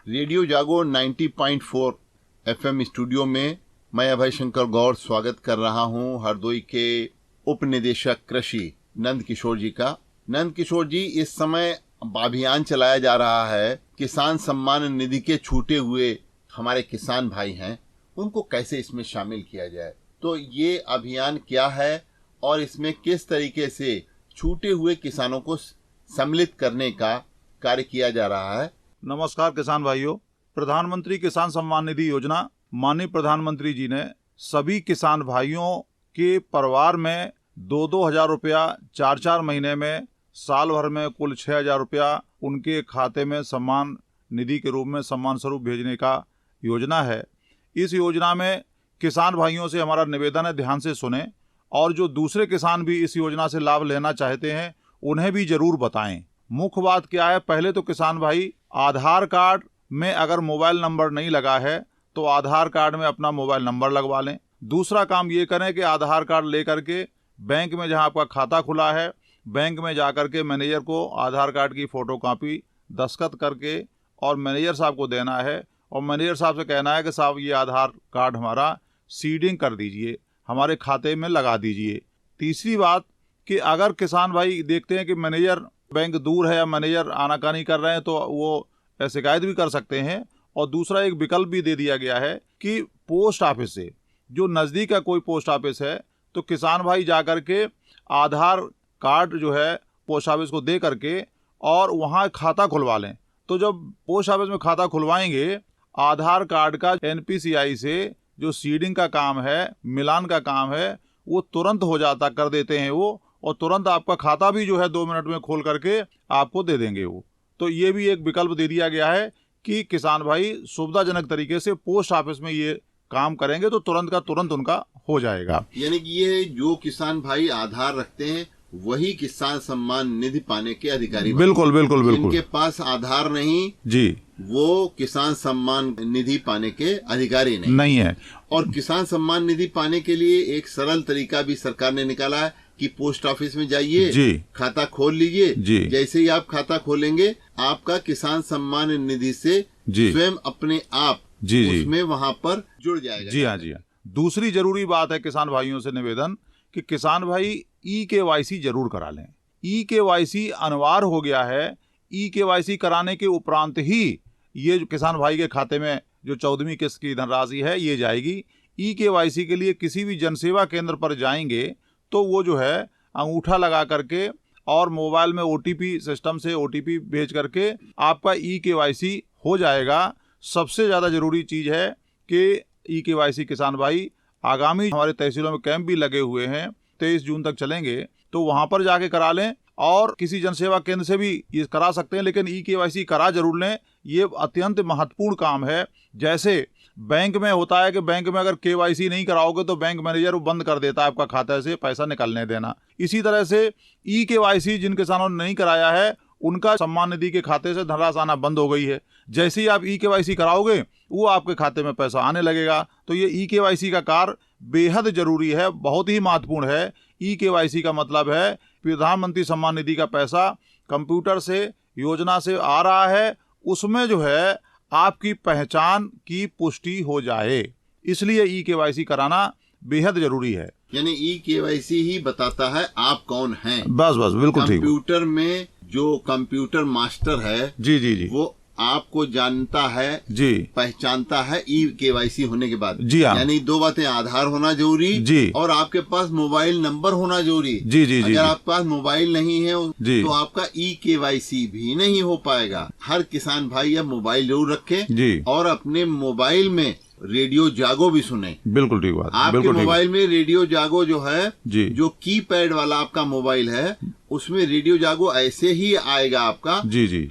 Radio जागो 90.4 FM studio में मैं अभय शंकर गौर स्वागत कर रहा हूं हरदोई के उप निदेशक कृषि नंद किशोर जी का। नंद किशोर जी, इस समय अभियान चलाया जा रहा है किसान सम्मान निधि के छूटे हुए हमारे किसान भाई हैं, उनको कैसे इसमें शामिल किया जाए। तो ये अभियान क्या है और इसमें किस तरीके से छूटे हुए किसानों को सम्मिलित करने का कार्य किया जा रहा है। नमस्कार किसान भाइयों। प्रधानमंत्री किसान सम्मान निधि योजना माननीय प्रधानमंत्री जी ने सभी किसान भाइयों के परिवार में 2-2 हज़ार रुपया 4-4 महीने में, साल भर में कुल 6,000 रुपया उनके खाते में सम्मान निधि के रूप में सम्मान स्वरूप भेजने का योजना है। इस योजना में किसान भाइयों से हमारा निवेदन है, ध्यान से सुने और जो दूसरे किसान भी इस योजना से लाभ लेना चाहते हैं उन्हें भी जरूर बताएं। मुख्य बात क्या है, पहले तो किसान भाई आधार कार्ड में अगर मोबाइल नंबर नहीं लगा है तो आधार कार्ड में अपना मोबाइल नंबर लगवा लें। दूसरा काम ये करें कि आधार कार्ड लेकर के बैंक में जहां आपका खाता खुला है, बैंक में जाकर के मैनेजर को आधार कार्ड की फोटोकॉपी दस्तखत करके और मैनेजर साहब को देना है और मैनेजर साहब से कहना है कि साहब ये आधार कार्ड हमारा सीडिंग कर दीजिए, हमारे खाते में लगा दीजिए। तीसरी बात कि अगर किसान भाई देखते हैं कि मैनेजर बैंक दूर है या मैनेजर आनाकानी कर रहे हैं तो वो शिकायत भी कर सकते हैं। और दूसरा एक विकल्प भी दे दिया गया है कि पोस्ट ऑफिस से, जो नज़दीक का कोई पोस्ट ऑफिस है तो किसान भाई जा कर के आधार कार्ड जो है पोस्ट ऑफिस को दे करके और वहाँ खाता खुलवा लें। तो जब पोस्ट ऑफिस में खाता खुलवाएंगे, आधार कार्ड का NPCI से जो सीडिंग का काम है, मिलान का काम है, वो तुरंत हो जाता कर देते हैं वो, और तुरंत आपका खाता भी जो है 2 मिनट में खोल करके आपको दे देंगे वो। तो ये भी एक विकल्प दे दिया गया है कि किसान भाई सुविधाजनक तरीके से पोस्ट ऑफिस में ये काम करेंगे तो तुरंत का तुरंत उनका हो जाएगा। यानी कि ये जो किसान भाई आधार रखते हैं वही किसान सम्मान निधि पाने के अधिकारी। बिल्कुल बिल्कुल बिल्कुल। जिनके पास आधार नहीं जी, वो किसान सम्मान निधि पाने के अधिकारी नहीं है। और किसान सम्मान निधि पाने के लिए एक सरल तरीका भी सरकार ने निकाला है कि पोस्ट ऑफिस में जाइए, खाता खोल लीजिए। जैसे ही आप खाता खोलेंगे आपका किसान सम्मान निधि से स्वयं अपने आप उसमें वहाँ पर जुड़ जाएगा। जी हाँ, जी हाँ। दूसरी जरूरी बात है किसान भाइयों से निवेदन कि किसान भाई eKYC जरूर करा लें। eKYC अनिवार्य हो गया है। eKYC कराने के उपरांत ही ये किसान भाई के खाते में जो 14वीं किस्त की धनराशि है ये जाएगी। eKYC के लिए किसी भी जनसेवा केंद्र पर जाएंगे तो वो जो है अंगूठा लगा करके और मोबाइल में OTP सिस्टम से OTP भेज करके आपका eKYC हो जाएगा। सबसे ज़्यादा ज़रूरी चीज़ है कि eKYC किसान भाई, आगामी हमारे तहसीलों में कैंप भी लगे हुए हैं, 23 जून तक चलेंगे, तो वहाँ पर जाके करा लें और किसी जनसेवा केंद्र से भी ये करा सकते हैं, लेकिन eKYC करा जरूर लें। ये अत्यंत महत्वपूर्ण काम है। जैसे बैंक में होता है कि बैंक में अगर KYC नहीं कराओगे तो बैंक मैनेजर वो बंद कर देता है आपका खाता से पैसा निकलने देना। इसी तरह से eKYC जिन किसानों ने नहीं कराया है उनका सम्मान निधि के खाते से धनराशि आना बंद हो गई है। जैसे ही आप eKYC कराओगे वो आपके खाते में पैसा आने लगेगा। तो ये eKYC का कार्य बेहद जरूरी है, बहुत ही महत्वपूर्ण है। eKYC का मतलब है प्रधानमंत्री सम्मान निधि का पैसा कंप्यूटर से योजना से आ रहा है, उसमें जो है आपकी पहचान की पुष्टि हो जाए, इसलिए eKYC कराना बेहद जरूरी है। यानी eKYC ही बताता है आप कौन हैं। बस बस, बिल्कुल ठीक। कंप्यूटर में जो कंप्यूटर मास्टर है जी वो आपको जानता है, पहचानता है eKYC होने के बाद। जी हाँ। यानी 2 बातें, आधार होना जरूरी और आपके पास मोबाइल नंबर होना जरूरी। अगर आपके पास मोबाइल नहीं है तो आपका eKYC भी नहीं हो पाएगा। हर किसान भाई अब मोबाइल जरूर रखे और अपने मोबाइल में रेडियो जागो भी सुने। बिल्कुल ठीक बात। आपके मोबाइल में रेडियो जागो जो है, जो कीपैड वाला आपका मोबाइल है, उसमें रेडियो जागो ऐसे ही आएगा आपका।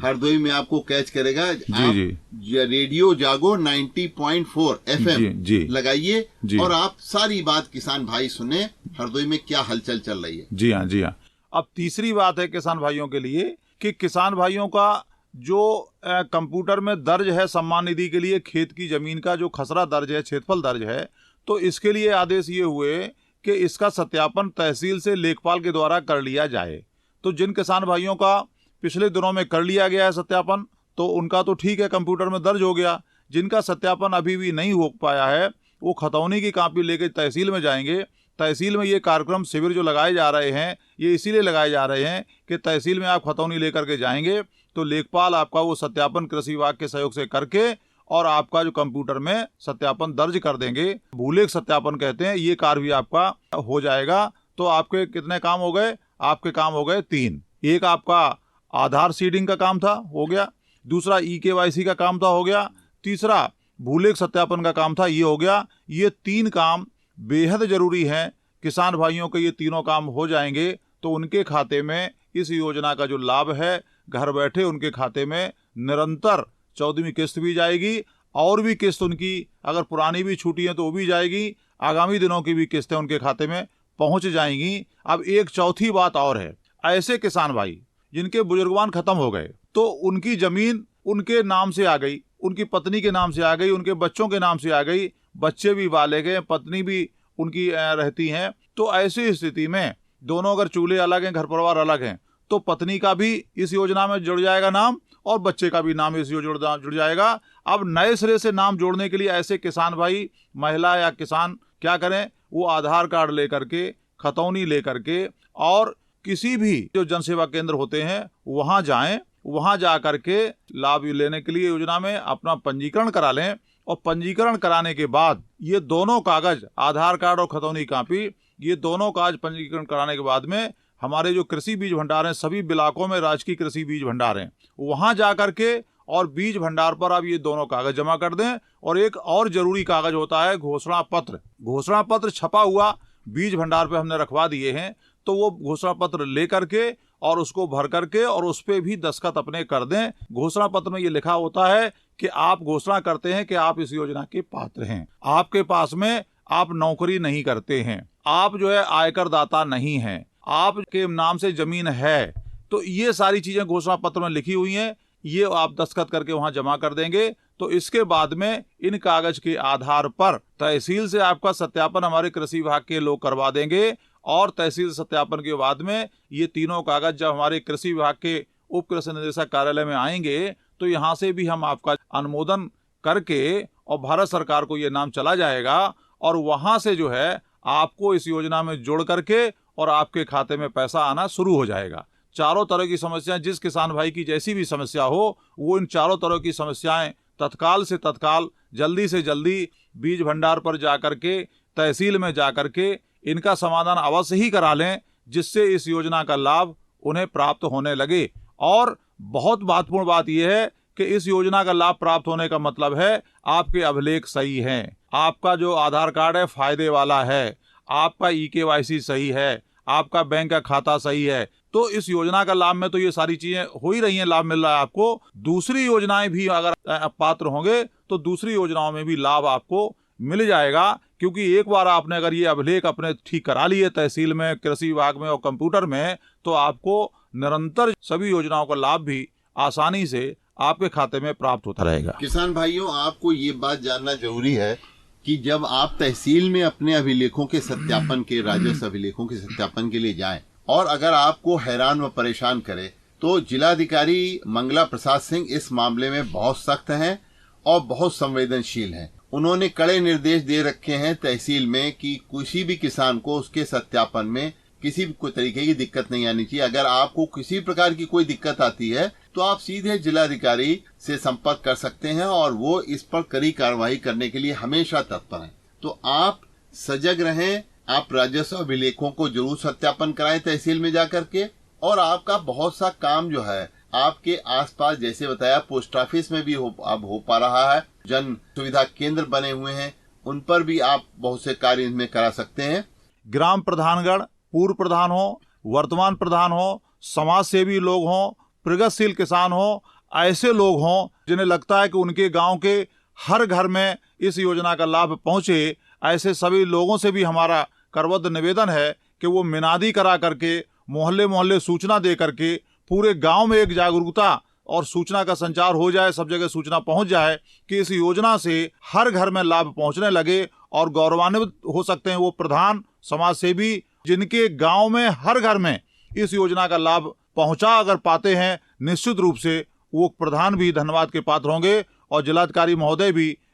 हरदोई में आपको कैच करेगा। रेडियो जागो 90.4 FM लगाइए और आप सारी बात किसान भाई सुने, हरदोई में क्या हलचल चल रही है। जी हाँ, जी हाँ। अब तीसरी बात है किसान भाइयों के लिए कि किसान भाइयों का जो कंप्यूटर में दर्ज है सम्मान निधि के लिए खेत की जमीन का जो खसरा दर्ज है, क्षेत्रफल दर्ज है, तो इसके लिए आदेश ये हुए कि इसका सत्यापन तहसील से लेखपाल के द्वारा कर लिया जाए। तो जिन किसान भाइयों का पिछले दिनों में कर लिया गया है सत्यापन, तो उनका तो ठीक है, कंप्यूटर में दर्ज हो गया। जिनका सत्यापन अभी भी नहीं हो पाया है वो खतौनी की कॉपी लेकर तहसील में जाएंगे। तहसील में ये कार्यक्रम शिविर जो लगाए जा रहे हैं ये इसीलिए लगाए जा रहे हैं कि तहसील में आप खतौनी लेकर के जाएंगे तो लेखपाल आपका वो सत्यापन कृषि विभाग के सहयोग से करके और आपका जो कंप्यूटर में सत्यापन दर्ज कर देंगे, भूलेख सत्यापन कहते हैं, ये कार्य भी आपका हो जाएगा। तो आपके कितने काम हो गए? आपके काम हो गए 3। एक आपका आधार सीडिंग का काम था, हो गया। दूसरा ई-केवाईसी का काम था, हो गया। तीसरा भूलेख सत्यापन का काम था, ये हो गया। ये 3 काम बेहद जरूरी हैं। किसान भाइयों के ये तीनों काम हो जाएंगे तो उनके खाते में इस योजना का जो लाभ है घर बैठे उनके खाते में निरंतर 14वीं किस्त भी जाएगी और भी किस्त उनकी अगर पुरानी भी छूटी है तो वो भी जाएगी, आगामी दिनों की भी किस्तें उनके खाते में पहुंच जाएंगी। अब एक चौथी बात और है, ऐसे किसान भाई जिनके बुजुर्गवान खत्म हो गए तो उनकी जमीन उनके नाम से आ गई, उनकी पत्नी के नाम से आ गई, उनके बच्चों के नाम से आ गई, बच्चे भी पाले गए, पत्नी भी उनकी रहती हैं। तो ऐसी स्थिति में दोनों अगर चूल्हे अलग हैं, घर परिवार अलग हैं, तो पत्नी का भी इस योजना में जुड़ जाएगा नाम और बच्चे का भी नाम इस योजना जुड़ जाएगा। अब नए सिरे से नाम जोड़ने के लिए ऐसे किसान भाई, महिला या किसान क्या करें, वो आधार कार्ड लेकर के, खतौनी लेकर के और किसी भी जो जनसेवा केंद्र होते हैं वहां जाएं, वहां जा करके लाभ लेने के लिए योजना में अपना पंजीकरण करा लें। और पंजीकरण कराने के बाद ये दोनों कागज, आधार कार्ड और खतौनी कॉपी, ये दोनों कागज पंजीकरण कराने के बाद में हमारे जो कृषि बीज भंडार हैं, सभी इलाकों में राजकीय कृषि बीज भंडार हैं, वहां जा करके और बीज भंडार पर आप ये दोनों कागज जमा कर दें। और एक और जरूरी कागज होता है घोषणा पत्र। घोषणा पत्र छपा हुआ बीज भंडार पे हमने रखवा दिए हैं, तो वो घोषणा पत्र ले करके और उसको भर करके और उस पे भी दस्तखत अपने कर दें। घोषणा पत्र में ये लिखा होता है कि आप घोषणा करते हैं कि आप इस योजना के पात्र हैं, आपके पास में आप नौकरी नहीं करते हैं, आप जो है आयकर दाता नहीं हैं, आपके नाम से जमीन है। तो ये सारी चीजें घोषणा पत्र में लिखी हुई हैं, ये आप दस्तखत करके वहां जमा कर देंगे। तो इसके बाद में इन कागज के आधार पर तहसील से आपका सत्यापन हमारे कृषि विभाग के लोग करवा देंगे और तहसील सत्यापन के बाद में ये तीनों कागज जब हमारे कृषि विभाग के उप कृषि निदेशक कार्यालय में आएंगे तो यहाँ से भी हम आपका अनुमोदन करके और भारत सरकार को ये नाम चला जाएगा और वहां से जो है आपको इस योजना में जोड़ करके और आपके खाते में पैसा आना शुरू हो जाएगा। चारों तरह की समस्याएं, जिस किसान भाई की जैसी भी समस्या हो, वो इन चारों तरह की समस्याएं तत्काल से तत्काल, जल्दी से जल्दी बीज भंडार पर जाकर के, तहसील में जाकर के इनका समाधान अवश्य ही करा लें, जिससे इस योजना का लाभ उन्हें प्राप्त होने लगे। और बहुत महत्वपूर्ण बात यह है कि इस योजना का लाभ प्राप्त होने का मतलब है आपके अभिलेख सही हैं, आपका जो आधार कार्ड है फायदे वाला है, आपका ई-केवाईसी सही है, आपका बैंक का खाता सही है। तो इस योजना का लाभ में तो ये सारी चीजें हो ही रही हैं, लाभ मिल रहा है आपको। दूसरी योजनाएं भी अगर पात्र होंगे तो दूसरी योजनाओं में भी लाभ आपको मिल जाएगा, क्योंकि एक बार आपने अगर ये अभिलेख अपने ठीक करा लिए तहसील में, कृषि विभाग में और कंप्यूटर में, तो आपको निरंतर सभी योजनाओं का लाभ भी आसानी से आपके खाते में प्राप्त होता रहेगा। किसान भाइयों, आपको ये बात जानना जरूरी है कि जब आप तहसील में अपने अभिलेखों के सत्यापन के, राजस्व अभिलेखों के सत्यापन के लिए जाएं और अगर आपको हैरान व परेशान करे तो जिलाधिकारी मंगला प्रसाद सिंह इस मामले में बहुत सख्त हैं और बहुत संवेदनशील हैं। उन्होंने कड़े निर्देश दे रखे हैं तहसील में कि किसी भी किसान को उसके सत्यापन में किसी भी कोई तरीके की दिक्कत नहीं आनी चाहिए। अगर आपको किसी प्रकार की कोई दिक्कत आती है तो आप सीधे जिलाधिकारी से संपर्क कर सकते हैं और वो इस पर कड़ी कार्रवाई करने के लिए हमेशा तत्पर हैं। तो आप सजग रहें, आप राजस्व अभिलेखों को जरूर सत्यापन कराएं तहसील में जाकर के। और आपका बहुत सा काम जो है आपके आसपास, जैसे बताया पोस्ट ऑफिस में भी अब हो पा रहा है, जन सुविधा केंद्र बने हुए हैं, उन पर भी आप बहुत से कार्य इनमें करा सकते हैं। ग्राम प्रधानगण, पूर्व प्रधान हो, वर्तमान प्रधान हो, समाज सेवी लोग हों, प्रगतिशील किसान हो, ऐसे लोग हों जिन्हें लगता है कि उनके गांव के हर घर में इस योजना का लाभ पहुंचे, ऐसे सभी लोगों से भी हमारा करबद्ध निवेदन है कि वो मिनादी करा करके, मोहल्ले मोहल्ले सूचना दे करके पूरे गांव में एक जागरूकता और सूचना का संचार हो जाए, सब जगह सूचना पहुंच जाए कि इस योजना से हर घर में लाभ पहुंचने लगे। और गौरवान्वित हो सकते हैं वो प्रधान, समाज सेवी जिनके गांव में हर घर में इस योजना का लाभ पहुंचा अगर पाते हैं, निश्चित रूप से वो प्रधान भी धन्यवाद के पात्र होंगे। और जिलाधिकारी महोदय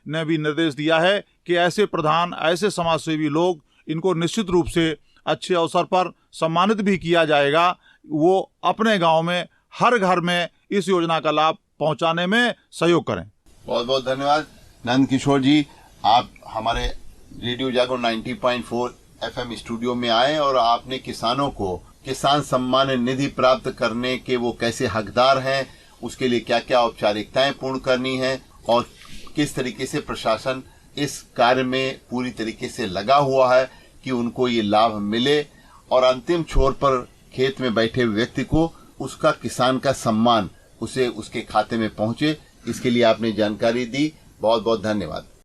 ने भी निर्देश दिया है कि ऐसे प्रधान, ऐसे समाजसेवी लोग, इनको निश्चित रूप से अच्छे अवसर पर सम्मानित भी किया जाएगा। वो अपने गांव में हर घर में इस योजना का लाभ पहुंचाने में सहयोग करें। बहुत बहुत धन्यवाद नंद किशोर जी। आप हमारे रेडियो जागरण 90.4 FM स्टूडियो में आए और आपने किसानों को किसान सम्मान निधि प्राप्त करने के वो कैसे हकदार हैं, उसके लिए क्या क्या औपचारिकताएं पूर्ण करनी है और किस तरीके से प्रशासन इस कार्य में पूरी तरीके से लगा हुआ है कि उनको ये लाभ मिले और अंतिम छोर पर खेत में बैठे व्यक्ति को उसका किसान का सम्मान उसे उसके खाते में पहुंचे, इसके लिए आपने जानकारी दी। बहुत बहुत धन्यवाद।